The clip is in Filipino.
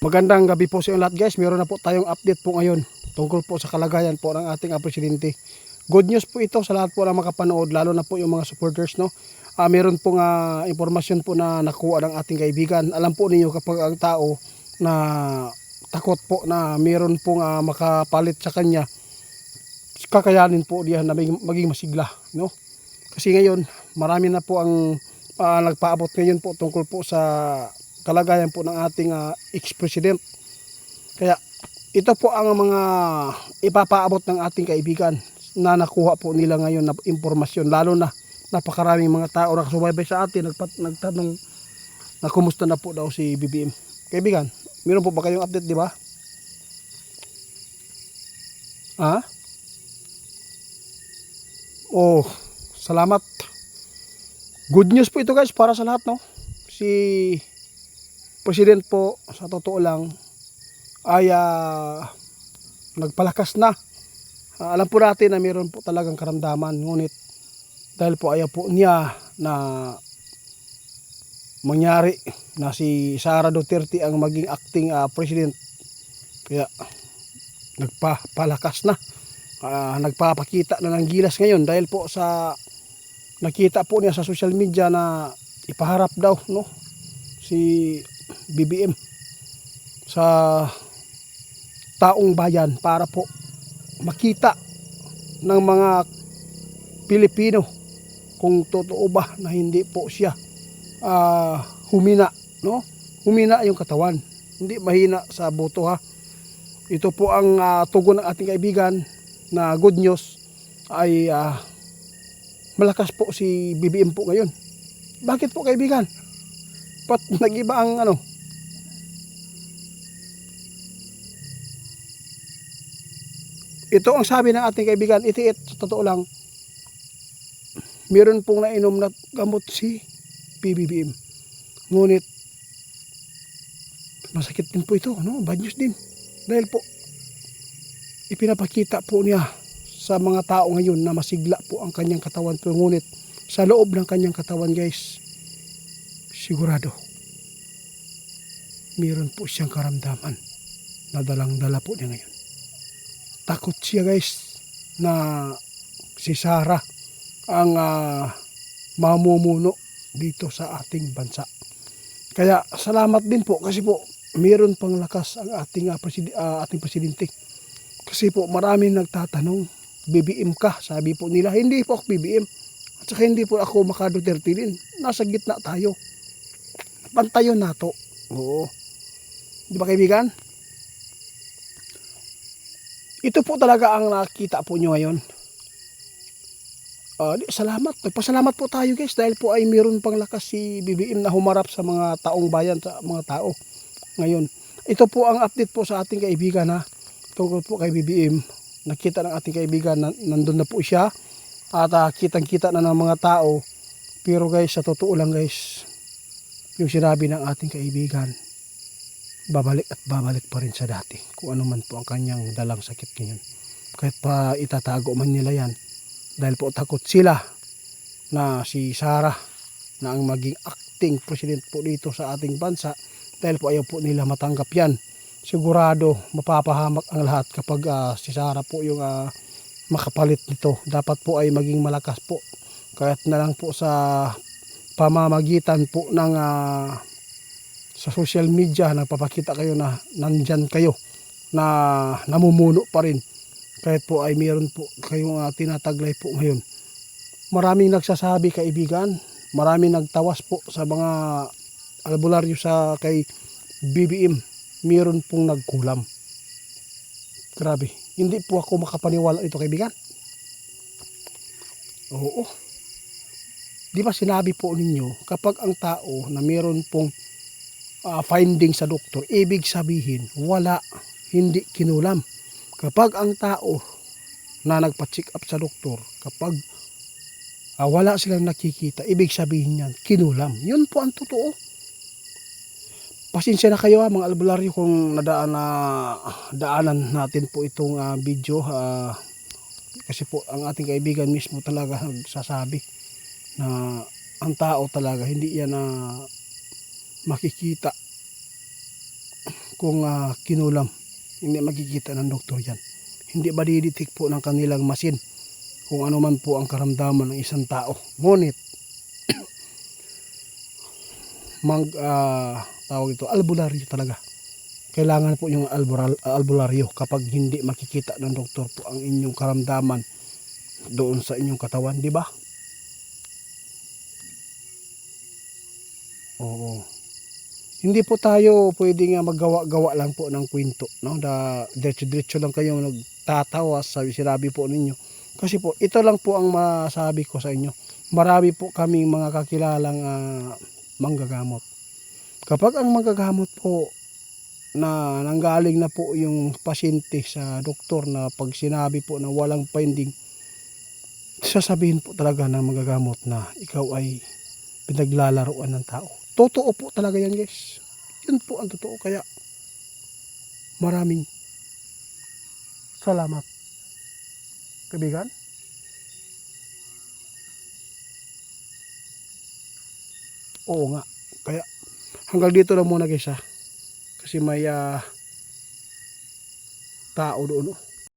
Magandang gabi po sa inyo lahat guys. Meron na po tayong update po ngayon tungkol po sa kalagayan po ng ating presidente. Good news po ito sa lahat po na makapanood, lalo na po yung mga supporters, no. Meron pong impormasyon po na nakuha ng ating kaibigan. Alam po ninyo kapag ang tao na takot po na meron pong makapalit sa kanya, kakayanin po diyan na maging masigla, no. Kasi ngayon marami na po ang nagpaabot ngayon po tungkol po sa kalagayan po ng ating ex-president. Kaya ito po ang mga ipapaabot ng ating kaibigan na nakuha po nila ngayon na impormasyon, lalo na napakaraming mga tao na kasubaybay sa atin nagtanong na kumusta na po daw si BBM. Kaibigan, meron po ba kayong update, di ba? Oh, salamat. Good news po ito guys para sa lahat, no. Si President po sa totoo lang ay nagpalakas na. Alam po natin na mayroon po talagang karamdaman, ngunit dahil po ayaw po niya na mangyari na si Sara Duterte ang maging acting president, kaya nagpapalakas na, nagpapakita na ng gilas ngayon dahil po sa nakita po niya sa social media na ipaharap daw, no, si BBM sa taong bayan para po makita ng mga Pilipino kung totoo ba na hindi po siya humina, no? Humina yung katawan, hindi mahina sa boto, ha. Ito po ang tugon ng ating kaibigan na good news ay malakas po si BBM po ngayon. Bakit po kaibigan? Pat nag-iba ang Ito ang sabi ng ating kaibigan, itiit, sa totoo lang, meron pong nainom na gamot si BBM. Ngunit masakit din po ito, no? Bad news din. Dahil po ipinapakita po niya sa mga tao ngayon na masigla po ang kanyang katawan, pero ngunit sa loob ng kanyang katawan guys, sigurado meron po siyang karamdaman na dalang-dala po niya ngayon. Takot siya guys na si Sara ang mamumuno dito sa ating bansa. Kaya salamat din po kasi po meron pang lakas ang ating presidente. Kasi po maraming nagtatanong, BBM ka? Sabi po nila, hindi po ako BBM. At saka hindi po ako maka-Duterte din. Nasa gitna tayo. Pantayon nato. Oo. Di ba kaibigan? Ito po talaga ang nakita po nyo ngayon. Salamat. Nagpasalamat po tayo guys dahil po ay meron pang lakas si BBM na humarap sa mga taong bayan, sa mga tao ngayon. Ito po ang update po sa ating kaibigan, ha, tungkol po kay BBM. Nakita ng ating kaibigan na nandun na po siya at kitang-kita na ng mga tao. Pero guys, sa totoo lang guys, yung sinabi ng ating kaibigan, babalik at babalik pa rin sa dati kung ano man po ang kanyang dalang sakit ngayon. Kahit pa itatago man nila yan, dahil po takot sila na si Sara na ang maging acting president po dito sa ating bansa, dahil po ayaw po nila matanggap yan. Sigurado mapapahamak ang lahat kapag si Sara po yung makapalit nito. Dapat po ay maging malakas po, kahit na lang po sa pamamagitan po ng sa social media, nagpapakita kayo na nandyan kayo, na namumuno pa rin, kahit po ay meron po kayong tinataglay po ngayon. Maraming nagsasabi kaibigan, maraming nagtawas po sa mga albularyo sa kay BBM, meron pong nagkulam. Grabe, hindi po ako makapaniwala ito kaibigan. Oo, di ba sinabi po ninyo, kapag ang tao na meron pong finding sa doktor, ibig sabihin wala, hindi kinulam. Kapag ang tao na nagpa-check up sa doktor, kapag wala silang nakikita, ibig sabihin yan kinulam. Yun po ang totoo. Pasensya na kayo mga albularyo kung daanan natin po itong video, kasi po ang ating kaibigan mismo talaga nagsasabi na ang tao talaga hindi yan makikita kung kinulam. Hindi makikita ng doktor yan. Hindi madiditik po ng kanilang masin kung ano man po ang karamdaman ng isang tao. Ngunit, tawag ito, albularyo talaga. Kailangan po yung albularyo kapag hindi makikita ng doktor po ang inyong karamdaman doon sa inyong katawan, di ba? Oo. Hindi po tayo pwedeng maggawa-gawa lang po ng kwento, no? Diretso-diretso lang kayo nagtatawa sa sinabi po ninyo. Kasi po, ito lang po ang masabi ko sa inyo. Marami po kaming mga kakilalang manggagamot. Kapag ang manggagamot po na nanggaling na po yung pasyente sa doktor na pag sinabi po na walang finding, sasabihin po talaga ng manggagamot na ikaw ay pinaglalaruan ng tao. Totoo po talaga yan, guys. Yun po ang totoo. Kaya maraming salamat, kaibigan. Oo nga. Kaya hanggang dito lang muna, guys, ha. Kasi may tao doon.